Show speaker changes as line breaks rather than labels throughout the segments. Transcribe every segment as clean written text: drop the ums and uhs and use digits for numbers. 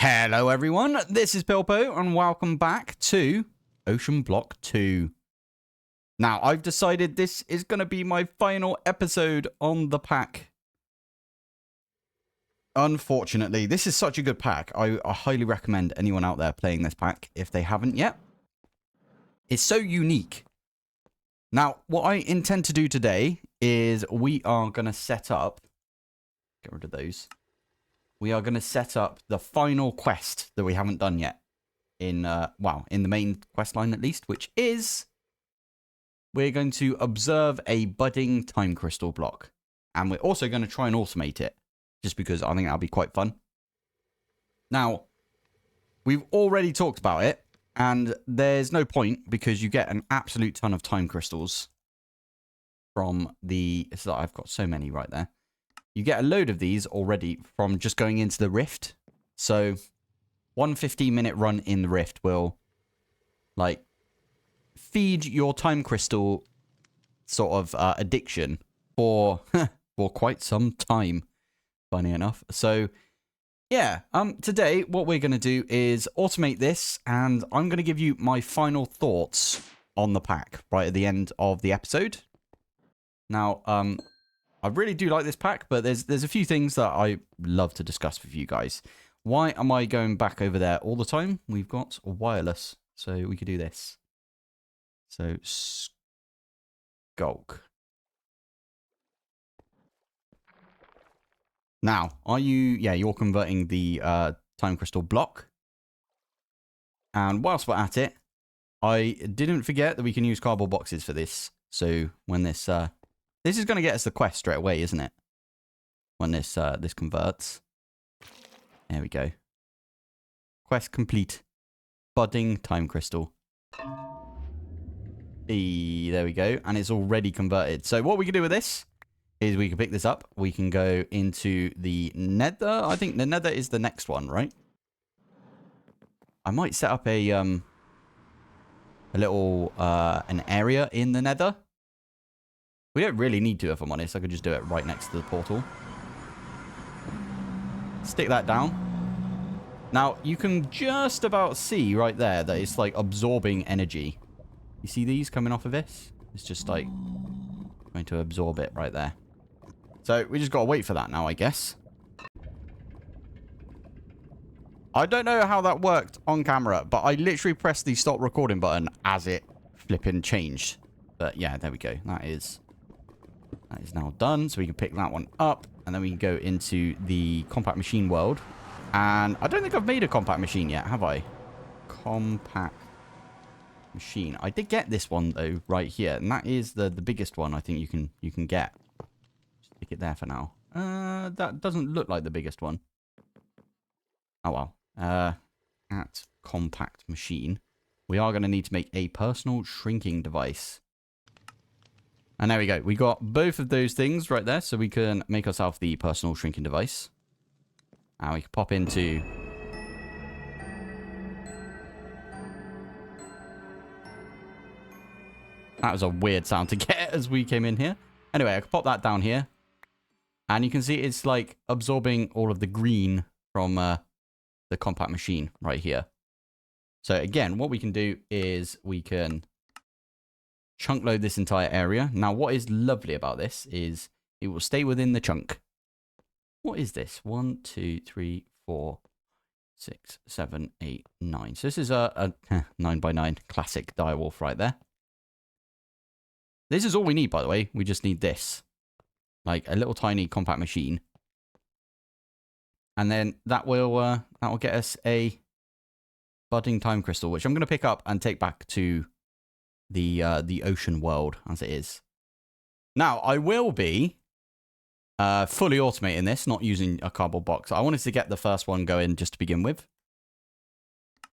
Hello everyone, this is Pilpoh and welcome back to OceanBlock 2. Now, I've decided this is going to be my final episode on the pack. Unfortunately, this is such a good pack. I highly recommend anyone out there playing this pack if they haven't yet. It's so unique. Now, what I intend to do today is we are going to set up... Get rid of those. We are going to set up the final quest that we haven't done yet. In the main quest line at least, which is... We're going to observe a budding time crystal block. And we're also going to try and automate it. Just because I think that'll be quite fun. Now, we've already talked about it. And there's no point because you get an absolute ton of time crystals from the... So I've got so many right there. You get a load of these already from just going into the rift. So, 1 15-minute run in the rift will, like, feed your time crystal sort of addiction for quite some time, funny enough. So, yeah, today what we're going to do is automate this, and I'm going to give you my final thoughts on the pack right at the end of the episode. Now, I really do like this pack, but there's a few things that I love to discuss with you guys. Why am I going back over there all the time? We've got wireless, so we could do this. So, skulk. Now, are you... Yeah, you're converting the time crystal block. And whilst we're at it, I didn't forget that we can use cardboard boxes for this. So, when this... This is going to get us the quest straight away, isn't it? When this converts. There we go. Quest complete. Budding time crystal. There we go. And it's already converted. So what we can do with this is we can pick this up. We can go into the nether. I think the nether is the next one, right? I might set up a little an area in the nether. We don't really need to, if I'm honest. I could just do it right next to the portal. Stick that down. Now, you can just about see right there that it's like absorbing energy. You see these coming off of this? It's just like going to absorb it right there. So, we just got to wait for that now, I guess. I don't know how that worked on camera, but I literally pressed the stop recording button as it flipping changed. But yeah, there we go. That is now done. So we can pick that one up. And then we can go into the compact machine world. And I don't think I've made a compact machine yet, have I? Compact machine. I did get this one, though, right here. And that is the biggest one I think you can get. Stick it there for now. That doesn't look like the biggest one. Oh, well. At compact machine. We are going to need to make a personal shrinking device. And there we go. We got both of those things right there. So we can make ourselves the personal shrinking device. And we can pop into... That was a weird sound to get as we came in here. Anyway, I can pop that down here. And you can see it's like absorbing all of the green from the compact machine right here. So again, what we can do is we can... chunk load this entire area. Now, what is lovely about this is it will stay within the chunk. What is this? 1, 2, 3, 4, 6, 7, 8, 9. So this is a 9x9 classic direwolf right there. This is all we need, by the way. We just need this. Like a little tiny compact machine. And then that will get us a budding time crystal, which I'm going to pick up and take back to the ocean world as it is. Now, I will be fully automating this, not using a cardboard box. I wanted to get the first one going just to begin with.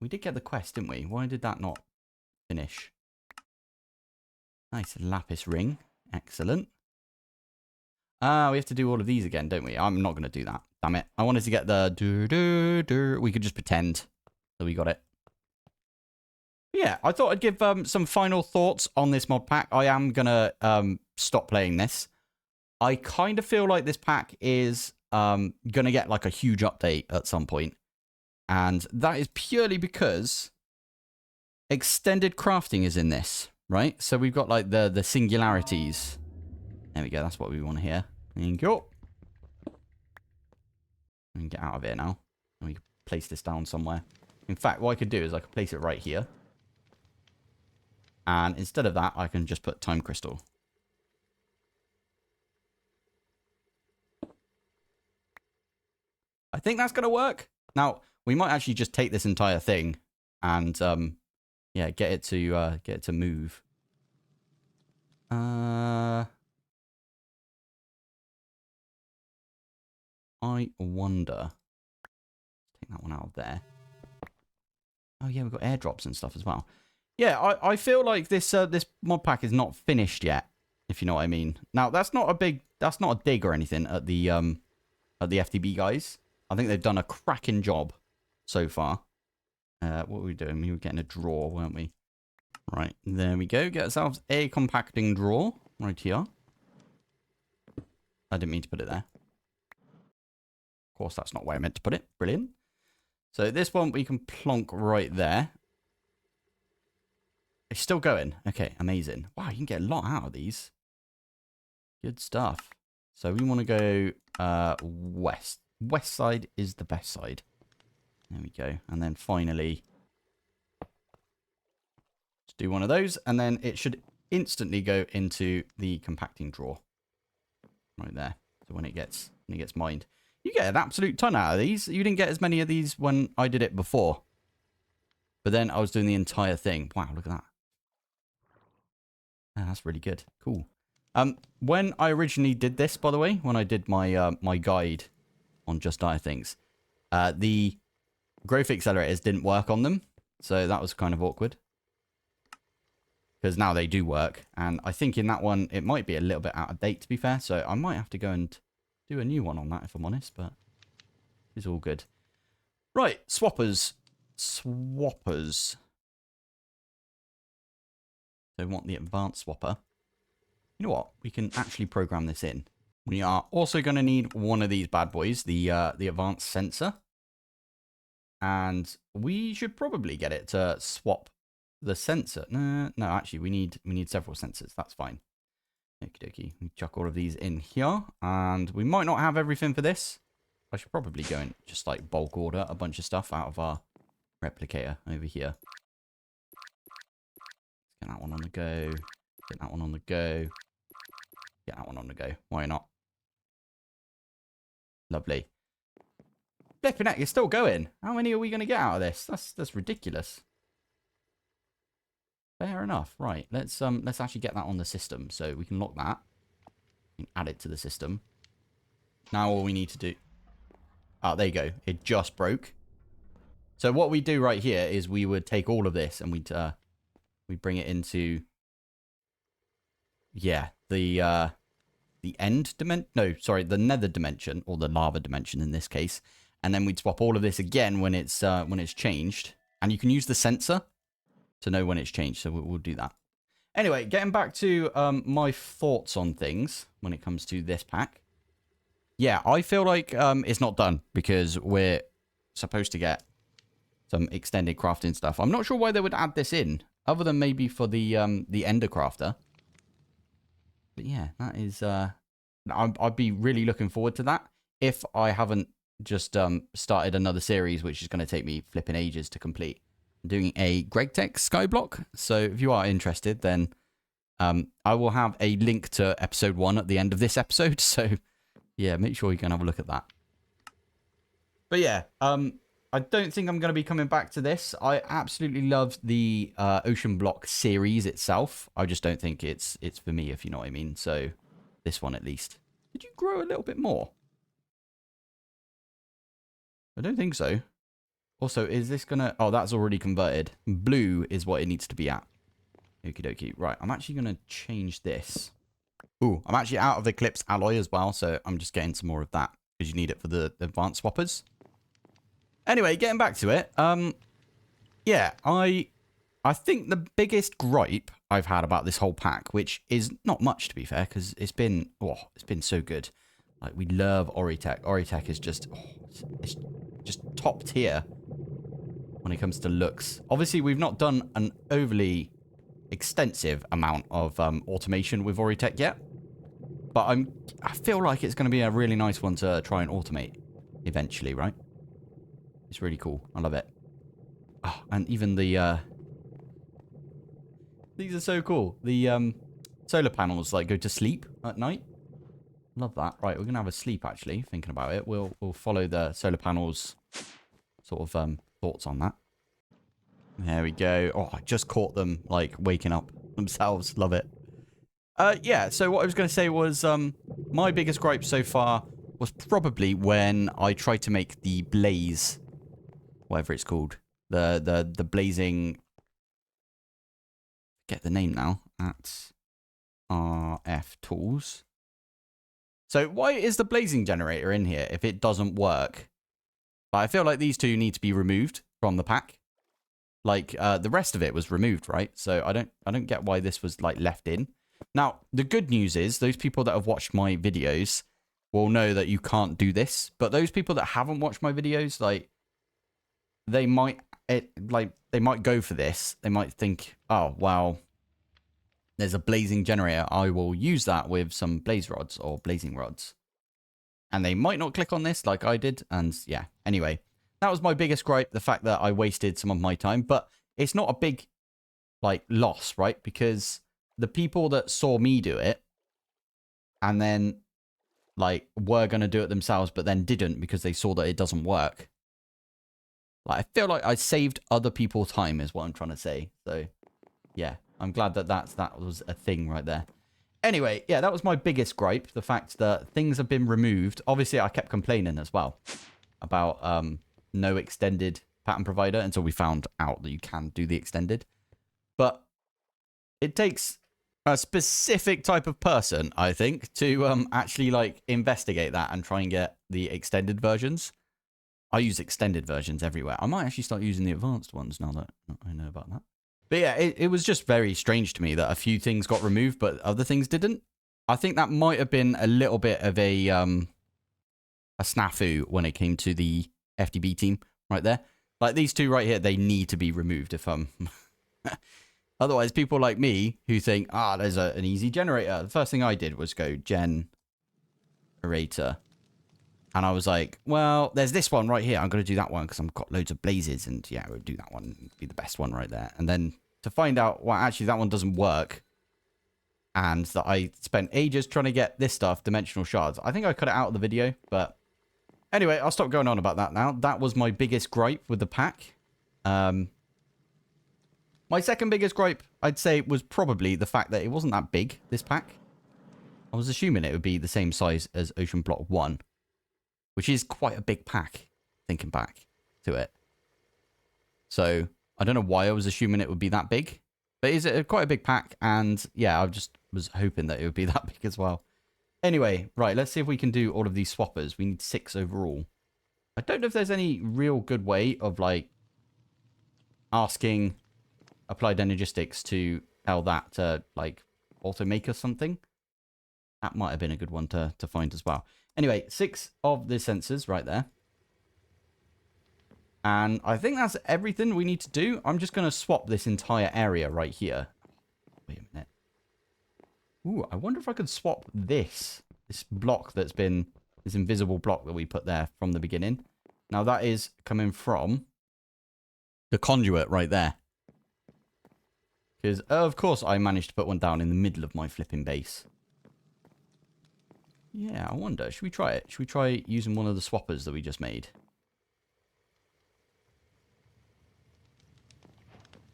We did get the quest, didn't we? Why did that not finish? Nice lapis ring. Excellent. We have to do all of these again, don't we? I'm not going to do that. Damn it. I wanted to get the... We could just pretend that we got it. Yeah, I thought I'd give some final thoughts on this mod pack. I am going to stop playing this. I kind of feel like this pack is going to get like a huge update at some point. And that is purely because extended crafting is in this, right? So we've got like the singularities. There we go. That's what we want to hear. Thank you. We can get out of here now. And we can place this down somewhere. In fact, what I could do is I could place it right here. And instead of that, I can just put time crystal. I think that's going to work. Now, we might actually just take this entire thing and, yeah, get it to move. I wonder. Take that one out of there. Oh yeah, we've got airdrops and stuff as well. Yeah, I feel like this mod pack is not finished yet, if you know what I mean. Now that's not a dig or anything at the FTB guys. I think they've done a cracking job so far. What were we doing? We were getting a drawer, weren't we? Right, there we go. Get ourselves a compacting drawer right here. I didn't mean to put it there. Of course, that's not where I meant to put it. Brilliant. So this one we can plonk right there. It's still going. Okay, amazing. Wow, you can get a lot out of these. Good stuff. So we want to go west. West side is the best side. There we go. And then finally, let's do one of those. And then it should instantly go into the compacting drawer. Right there. So when it gets mined. You get an absolute ton out of these. You didn't get as many of these when I did it before. But then I was doing the entire thing. Wow, look at that. Yeah, that's really good. Cool. When I originally did this, by the way, when I did my my guide on Just Dire Things, the growth accelerators didn't work on them. So that was kind of awkward. Because now they do work. And I think in that one, it might be a little bit out of date, to be fair. So I might have to go and do a new one on that, if I'm honest, but it's all good. Right, swappers. Swappers. So we want the advanced swapper. You know what? We can actually program this in. We are also going to need one of these bad boys, the advanced sensor. And we should probably get it to swap the sensor. No, actually, we need several sensors. That's fine. Okie dokie. We chuck all of these in here. And we might not have everything for this. I should probably go and just like bulk order a bunch of stuff out of our replicator over here. Get that one on the go. Get that one on the go. Get that one on the go. Why not? Lovely. Flipping heck, it's still going. How many are we going to get out of this? That's ridiculous. Fair enough. Right. Let's actually get that on the system so we can lock that. We can add it to the system. Now all we need to do. Oh, there you go. It just broke. So what we do right here is we would take all of this and we'd bring it into, yeah, the end dimension. No, sorry, the nether dimension, or the lava dimension in this case. And then we'd swap all of this again when it's changed. And you can use the sensor to know when it's changed. So we'll do that. Anyway, getting back to my thoughts on things when it comes to this pack. Yeah, I feel like it's not done because we're supposed to get some extended crafting stuff. I'm not sure why they would add this in, other than maybe for the Ender Crafter. But yeah, that is... I'd be really looking forward to that if I haven't just started another series, which is going to take me flipping ages to complete. I'm doing a GregTech Skyblock. So if you are interested, then I will have a link to episode 1 at the end of this episode. So yeah, make sure you can have a look at that. But yeah, I don't think I'm going to be coming back to this. I absolutely love the OceanBlock series itself. I just don't think it's for me, if you know what I mean. So this one at least. Did you grow a little bit more? I don't think so. Also, is this going to... Oh, that's already converted. Blue is what it needs to be at. Okie dokie. Right, I'm actually going to change this. Ooh, I'm actually out of Eclipse Alloy as well, so I'm just getting some more of that because you need it for the advanced swappers. Anyway, getting back to it. Yeah, I think the biggest gripe I've had about this whole pack, which is not much to be fair, because it's been so good. Like, we love Oritech. Oritech is just it's just top tier when it comes to looks. Obviously, we've not done an overly extensive amount of automation with Auritech yet. But I feel like it's going to be a really nice one to try and automate eventually, right? It's really cool. I love it. Oh, and even the... these are so cool. The solar panels, like, go to sleep at night. Love that. Right, we're going to have a sleep, actually, thinking about it. We'll follow the solar panels sort of thoughts on that. There we go. Oh, I just caught them, like, waking up themselves. Love it. Yeah, so what I was going to say was my biggest gripe so far was probably when I tried to make the blaze, whatever it's called, the blazing, get the name now, at RF Tools. So why is the blazing generator in here if it doesn't work? But I feel like these two need to be removed from the pack. Like the rest of it was removed, right? So I don't get why this was like left in. Now, the good news is those people that have watched my videos will know that you can't do this. But those people that haven't watched my videos, like, they might go for this. They might think, oh, well, there's a blazing generator. I will use that with some blaze rods or blazing rods. And they might not click on this like I did. And yeah, anyway, that was my biggest gripe. The fact that I wasted some of my time. But it's not a big, like, loss, right? Because the people that saw me do it and then, like, were going to do it themselves, but then didn't because they saw that it doesn't work. Like, I feel like I saved other people time is what I'm trying to say. So, yeah, I'm glad that that was a thing right there. Anyway, yeah, that was my biggest gripe. The fact that things have been removed. Obviously, I kept complaining as well about no extended pattern provider until we found out that you can do the extended. But it takes a specific type of person, I think, to actually, like, investigate that and try and get the extended versions. I use extended versions everywhere. I might actually start using the advanced ones now that I know about that. But yeah, it was just very strange to me that a few things got removed, but other things didn't. I think that might have been a little bit of a snafu when it came to the FTB team right there. Like, these two right here, they need to be removed if otherwise, people like me who think, there's an easy generator. The first thing I did was go generator. And I was like, well, there's this one right here. I'm going to do that one because I've got loads of blazes. And yeah, we'll do that one. It'd be the best one right there. And then to find out, well, actually, that one doesn't work. And that I spent ages trying to get this stuff, dimensional shards. I think I cut it out of the video. But anyway, I'll stop going on about that now. That was my biggest gripe with the pack. My second biggest gripe, I'd say, was probably the fact that it wasn't that big, this pack. I was assuming it would be the same size as OceanBlock 1. Which is quite a big pack, thinking back to it. So, I don't know why I was assuming it would be that big. But it's quite a big pack, and yeah, I just was hoping that it would be that big as well. Anyway, right, let's see if we can do all of these swappers. We need 6 overall. I don't know if there's any real good way of, like, asking Applied Energistics to tell that to, like, auto make us something. That might have been a good one to find as well. Anyway, 6 of the sensors right there. And I think that's everything we need to do. I'm just going to swap this entire area right here. Wait a minute. Ooh, I wonder if I could swap this block that's been, this invisible block that we put there from the beginning. Now that is coming from the conduit right there. Because, of course, I managed to put one down in the middle of my flipping base. Yeah, I wonder. Should we try it? Should we try using one of the swappers that we just made?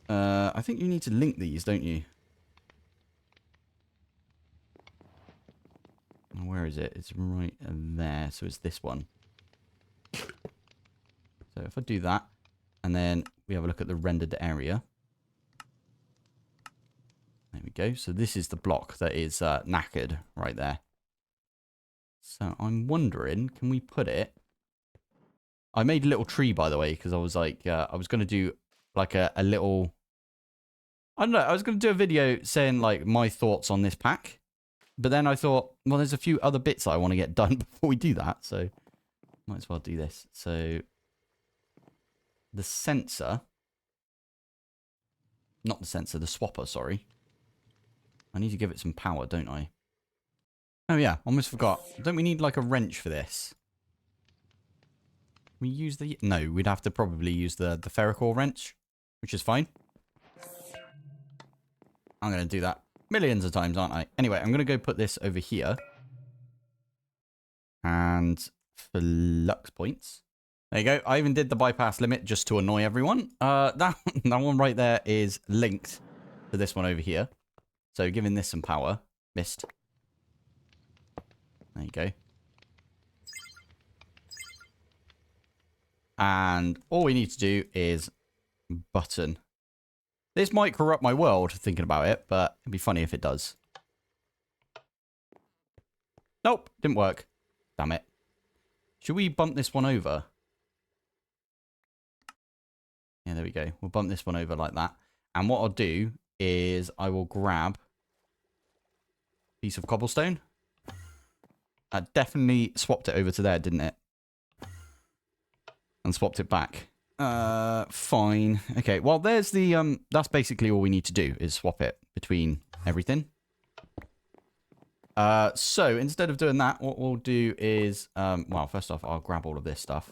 I think you need to link these, don't you? Where is it? It's right there. So it's this one. So if I do that, and then we have a look at the rendered area. There we go. So this is the block that is knackered right there. So I'm wondering, can we put it... I made a little tree, by the way, because I was like, I was going to do like a little... I don't know, I was going to do a video saying like my thoughts on this pack. But then I thought, well, there's a few other bits that I want to get done before we do that. So might as well do this. So the sensor. Not the sensor, the swapper, sorry. I need to give it some power, don't I? Oh yeah, almost forgot. Don't we need like a wrench for this? We use the... No, we'd have to probably use the ferrocore wrench, which is fine. I'm going to do that millions of times, aren't I? Anyway, I'm going to go put this over here. And flux points. There you go. I even did the bypass limit just to annoy everyone. That one right there is linked to this one over here. So giving this some power. Missed. There you go. And all we need to do is button. This might corrupt my world, thinking about it, but it'd be funny if it does. Nope, didn't work. Damn it. Should we bump this one over? Yeah, there we go. We'll bump this one over like that. And what I'll do is I will grab a piece of cobblestone. I definitely swapped it over to there, didn't it? And swapped it back. Fine. Okay, well, there's the, that's basically all we need to do is swap it between everything. So instead of doing that, what we'll do is, well, first off, I'll grab all of this stuff.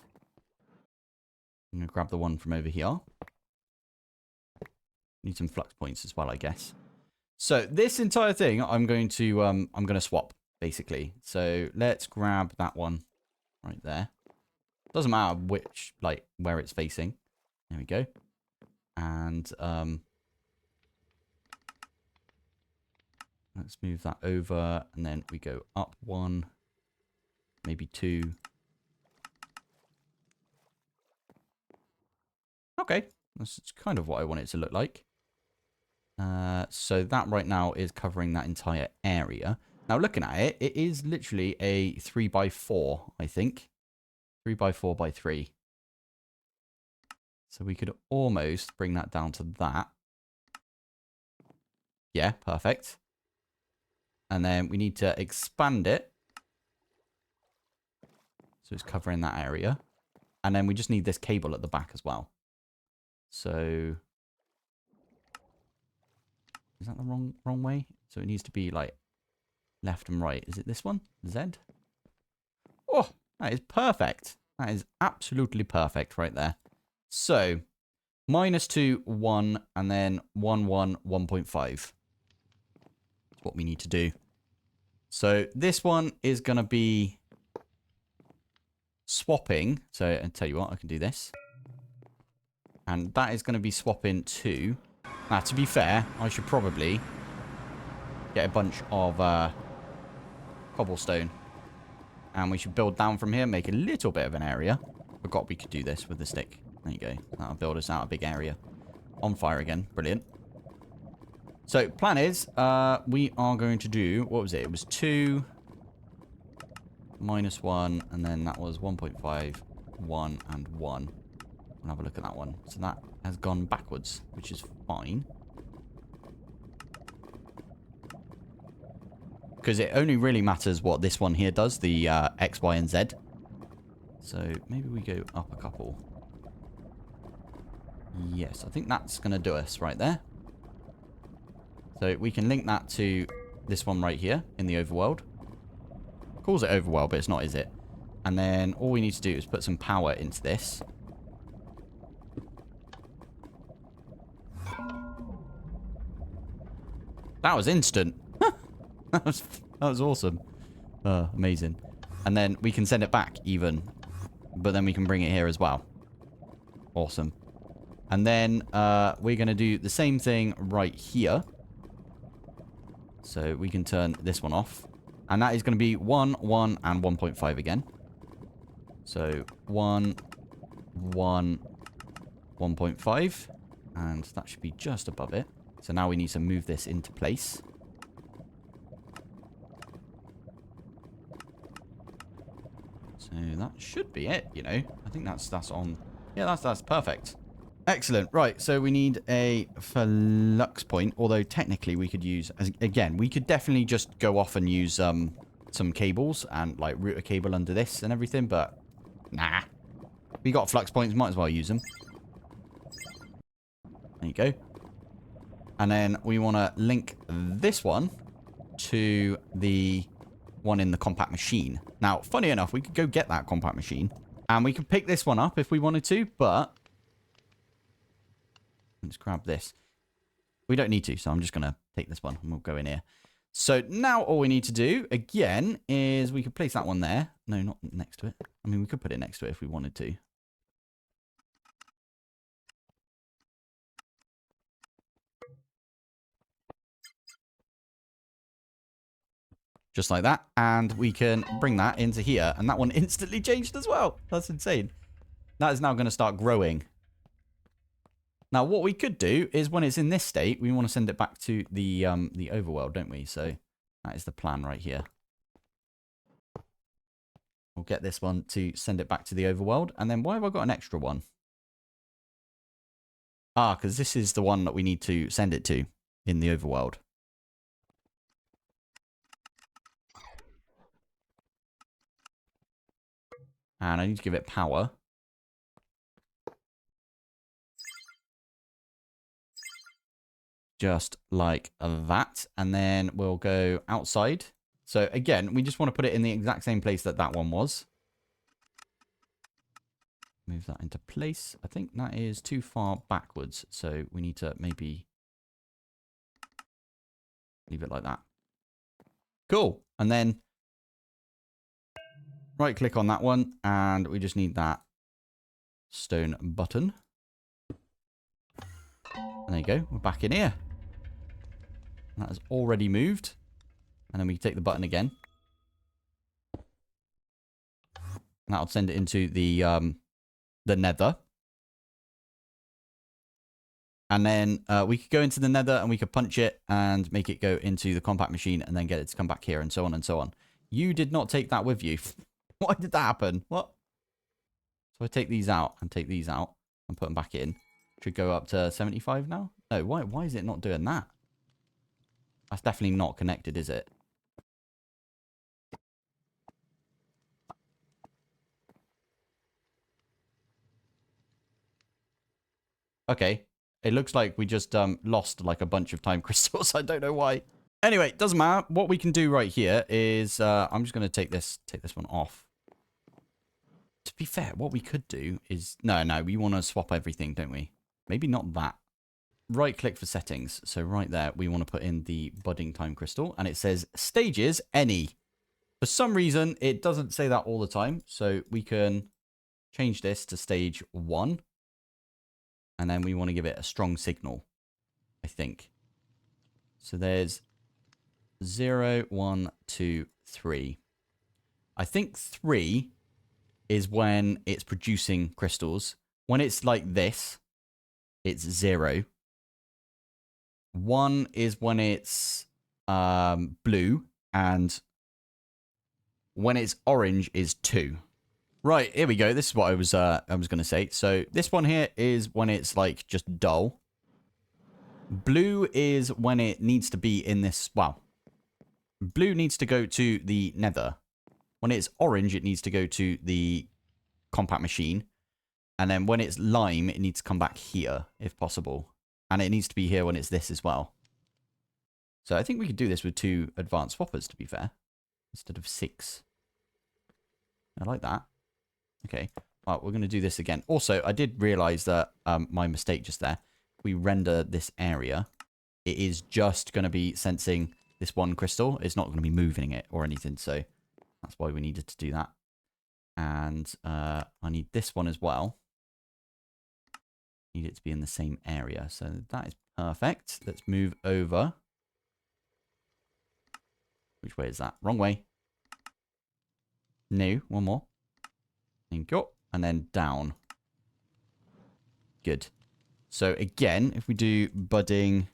I'm going to grab the one from over here. Need some flux points as well, I guess. So this entire thing, I'm going to swap, basically. So let's grab that one right there. Doesn't matter which, like, where it's facing. There we go. And, let's move that over, and then we go up one, maybe two. Okay, that's kind of what I want it to look like. So that right now is covering that entire area. Now looking at it, it is literally a 3x4, I think. 3x4x3. So we could almost bring that down to that. Yeah, perfect. And then we need to expand it. So it's covering that area. And then we just need this cable at the back as well. So is that the wrong way? So it needs to be like left and right. Is it this one? Z? Oh, that is perfect. That is absolutely perfect right there. So -2, 1, and then 1, 1, 1.5. That's what we need to do. So this one is going to be swapping. So I'll tell you what, I can do this. And that is going to be swapping to... Now, to be fair, I should probably get a bunch of cobblestone. And we should build down from here, make a little bit of an area. Forgot we could do this with the stick. There you go. That'll build us out a big area. On fire again. Brilliant. So, plan is, we are going to do... What was it? It was 2... -1, and then that was 1.5, 1, and 1. We'll have a look at that one. So that has gone backwards, which is fine. Because it only really matters what this one here does, the X, Y, and Z. So maybe we go up a couple. Yes, I think that's going to do us right there. So we can link that to this one right here in the overworld. Calls it overworld, but it's not, is it? And then all we need to do is put some power into this. That was instant. that was awesome. Amazing. And then we can send it back even. But then we can bring it here as well. Awesome. And then we're going to do the same thing right here. So we can turn this one off. And that is going to be 1, 1, and 1.5 again. So 1, 1, 1.5. And that should be just above it. So now we need to move this into place. So that should be it, you know. I think that's on. Yeah, that's perfect. Excellent. Right, so we need a flux point. Although technically we could use, again, we could definitely just go off and use some cables and like route a cable under this and everything. But nah, we got flux points, might as well use them. There you go. And then we want to link this one to the one in the compact machine. Now, funny enough, we could go get that compact machine. And we could pick this one up if we wanted to, but... let's grab this. We don't need to, so I'm just going to take this one and we'll go in here. So now all we need to do, again, is we could place that one there. No, not next to it. I mean, we could put it next to it if we wanted to. Just like that. And we can bring that into here. And that one instantly changed as well. That's insane. That is now going to start growing. Now, what we could do is when it's in this state, we want to send it back to the overworld, don't we? So that is the plan right here. We'll get this one to send it back to the overworld. And then why have I got an extra one? Ah, because this is the one that we need to send it to in the overworld. And I need to give it power. Just like that. And then we'll go outside. So again, we just want to put it in the exact same place that that one was. Move that into place. I think that is too far backwards. So we need to maybe leave it like that. Cool. And then right click on that one. And we just need that stone button. And there you go. We're back in here. That has already moved. And then we take the button again. And that'll send it into the nether. And then we could go into the nether and we could punch it and make it go into the compact machine and then get it to come back here and so on and so on. You did not take that with you. Why did that happen? What? So I take these out and take these out and put them back in. Should go up to 75 now? No, why is it not doing that? That's definitely not connected, is it? Okay. It looks like we just lost like a bunch of time crystals. I don't know why. Anyway, doesn't matter. What we can do right here is I'm just going to take this one off. To be fair, what we could do is... No, we want to swap everything, don't we? Maybe not that. Right click for settings. So right there, we want to put in the budding time crystal. And it says stages, any. For some reason, it doesn't say that all the time. So we can change this to stage 1. And then we want to give it a strong signal, I think. So there's 0, 1, 2, 3. I think 3 is when it's producing crystals. When it's like this, it's 0. 1 is when it's blue, and when it's orange is 2. Right, here we go. This is what I was going to say. So this one here is when it's like just dull. Blue is when it needs to be in this. Well, blue needs to go to the nether. When it's orange, it needs to go to the compact machine. And then when it's lime, it needs to come back here, if possible. And it needs to be here when it's this as well. So I think we could do this with 2 advanced swappers, to be fair. Instead of 6. I like that. Okay. Well, we're going to do this again. Also, I did realize that my mistake just there. We render this area. It is just going to be sensing this one crystal. It's not going to be moving it or anything. So that's why we needed to do that. And I need this one as well. Need it to be in the same area. So that is perfect. Let's move over. Which way is that? Wrong way. No, one more. Thank you. And then down. Good. So again, if we do budding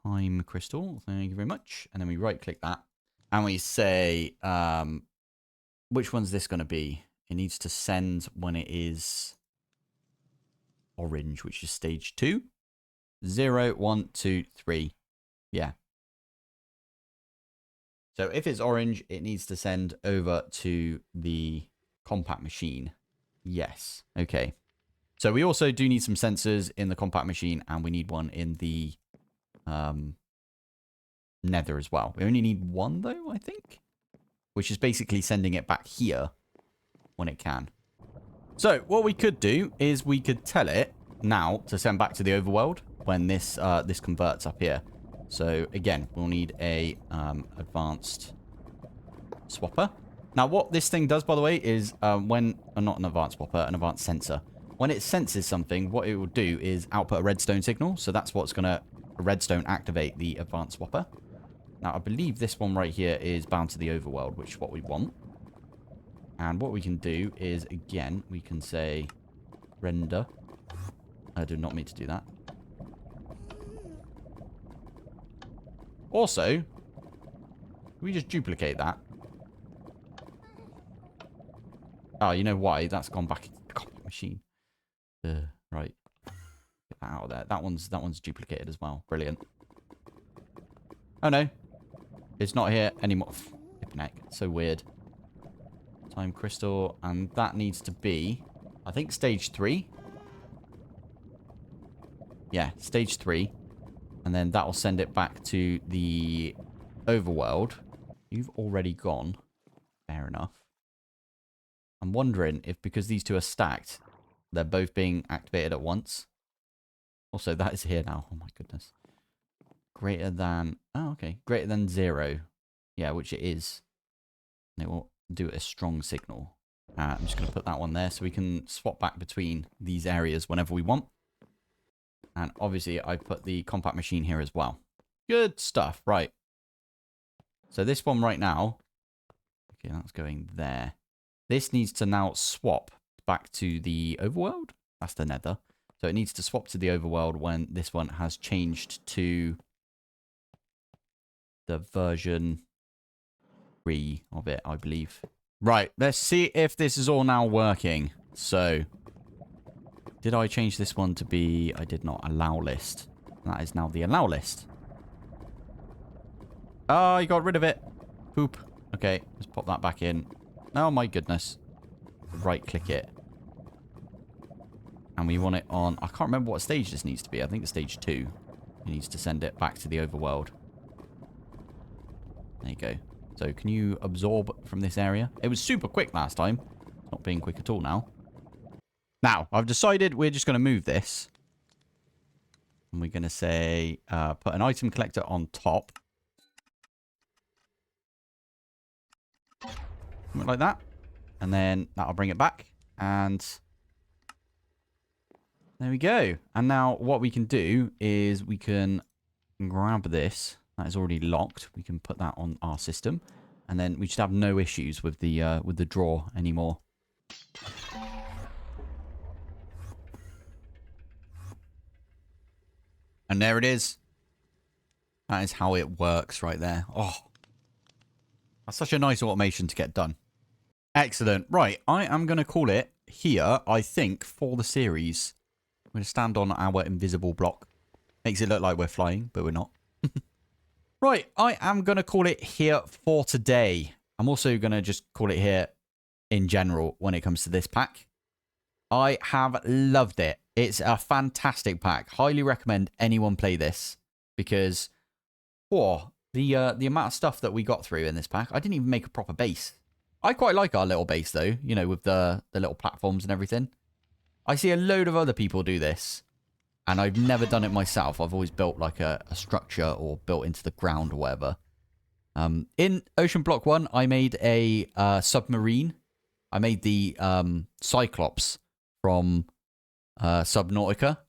time crystal, thank you very much. And then we right click that. And we say, which one's this going to be? It needs to send when it is orange, which is stage 2. 0, 1, 2, 3. Yeah. So if it's orange, it needs to send over to the compact machine. Yes. Okay. So we also do need some sensors in the compact machine, and we need one in the nether as well. We only need one, though, I think, which is basically sending it back here when it can. So what we could do is we could tell it now to send back to the overworld when this this converts up here. So again, we'll need a advanced swapper. Now what this thing does, by the way, is when not an advanced swapper, an advanced sensor. When it senses something, what it will do is output a redstone signal. So that's what's going to redstone activate the advanced swapper. Now I believe this one right here is bound to the overworld, which is what we want. And what we can do is, again, we can say render. I do not mean to do that. Also, can we just duplicate that? Oh, you know why? That's gone back into the copy machine. Right. Get that out of there. That one's duplicated as well. Brilliant. Oh no. It's not here anymore. Neck. So weird. Time crystal, and that needs to be, I think, stage 3. Yeah, stage 3. And then that will send it back to the overworld. You've already gone. Fair enough. I'm wondering if, because these two are stacked, they're both being activated at once. Also, that is here now. Oh my goodness. Greater than, oh, okay. Greater than 0. Yeah, which it is. And it will do a strong signal. I'm just going to put that one there so we can swap back between these areas whenever we want. And obviously I put the compact machine here as well. Good stuff. Right. So this one right now, okay, that's going there. This needs to now swap back to the overworld. That's the nether. So it needs to swap to the overworld when this one has changed to the version 3 of it, I believe. Right, let's see if this is all now working. So, did I change this one to be, I did not, allow list. That is now the allow list. Oh, you got rid of it. Poop. Okay, let's pop that back in. Oh my goodness. Right click it. And we want it on, I can't remember what stage this needs to be. I think it's stage 2. It needs to send it back to the overworld. There you go. So can you absorb from this area? It was super quick last time. It's not being quick at all now. Now, I've decided we're just going to move this. And we're going to say, put an item collector on top. Something like that. And then that'll bring it back. And there we go. And now what we can do is we can grab this. That is already locked. We can put that on our system. And then we should have no issues with the drawer anymore. And there it is. That is how it works right there. Oh, that's such a nice automation to get done. Excellent. Right, I am going to call it here, I think, for the series. I'm going to stand on our invisible block. Makes it look like we're flying, but we're not. Right, I am going to call it here for today. I'm also going to just call it here in general when it comes to this pack. I have loved it. It's a fantastic pack. Highly recommend anyone play this because, oh, the amount of stuff that we got through in this pack. I didn't even make a proper base. I quite like our little base though, you know, with the little platforms and everything. I see a load of other people do this. And I've never done it myself. I've always built like a structure or built into the ground or whatever. In OceanBlock 1, I made a submarine. I made the Cyclops from Subnautica.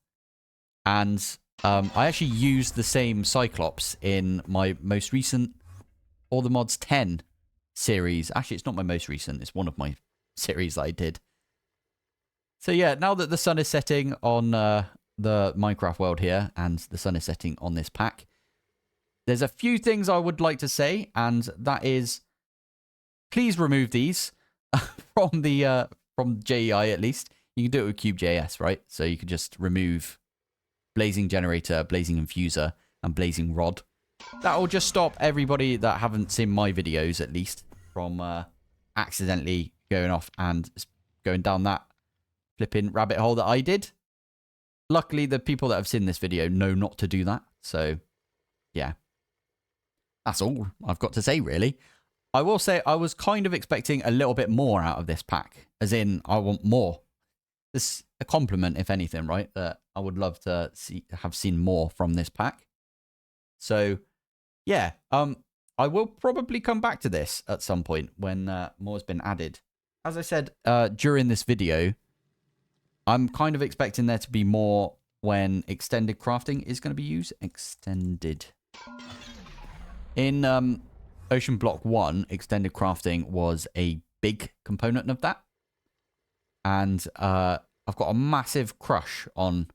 And I actually used the same Cyclops in my most recent All the Mods 10 series. Actually, it's not my most recent. It's one of my series that I did. So yeah, now that the sun is setting on the Minecraft world here, and the sun is setting on this pack, there's a few things I would like to say, and that is, please remove these from the from JEI at least. You can do it with Cube.js, right? So you could just remove blazing generator, blazing infuser, and blazing rod. That will just stop everybody that haven't seen my videos at least from accidentally going off and going down that flipping rabbit hole that I did. Luckily, the people that have seen this video know not to do that. So, yeah. That's all I've got to say, really. I will say I was kind of expecting a little bit more out of this pack. As in, I want more. This is a compliment, if anything, right? That I would love to have seen more from this pack. So, yeah. I will probably come back to this at some point when more has been added. As I said during this video, I'm kind of expecting there to be more when extended crafting is going to be used. Extended. In OceanBlock 1, extended crafting was a big component of that. And I've got a massive crush on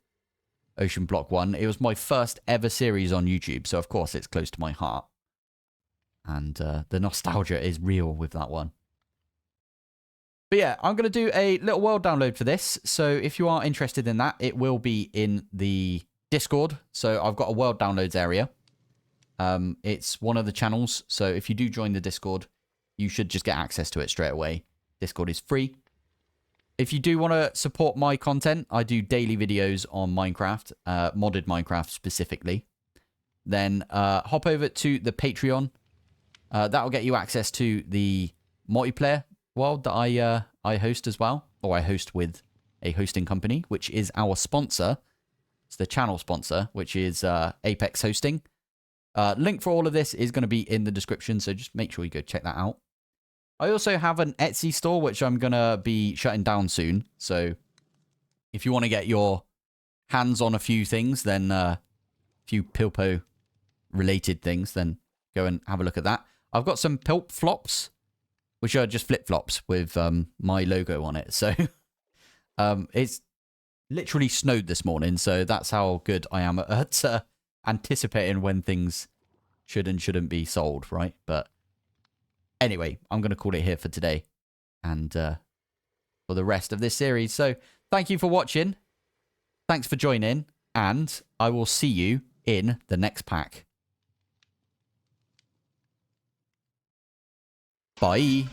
OceanBlock 1. It was my first ever series on YouTube, so of course it's close to my heart. And the nostalgia is real with that one. But yeah, I'm going to do a little world download for this. So if you are interested in that, it will be in the Discord. So I've got a world downloads area. It's one of the channels. So if you do join the Discord, you should just get access to it straight away. Discord is free. If you do want to support my content, I do daily videos on Minecraft, modded Minecraft specifically. Then hop over to the Patreon. That will get you access to the multiplayer world that I host as well. Or I host with a hosting company, which is our sponsor. It's the channel sponsor, which is Apex Hosting. Link for all of this is going to be in the description, so just make sure you go check that out. I also have an Etsy store, which I'm going to be shutting down soon. So if you want to get your hands on a few things, then a few Pilpoh related things, then go and have a look at that. I've got some Pilp flops, which are just flip-flops with my logo on it. So it's literally snowed this morning, so that's how good I am at anticipating when things should and shouldn't be sold, right? But anyway, I'm going to call it here for today and for the rest of this series. So thank you for watching. Thanks for joining, and I will see you in the next pack. Bye.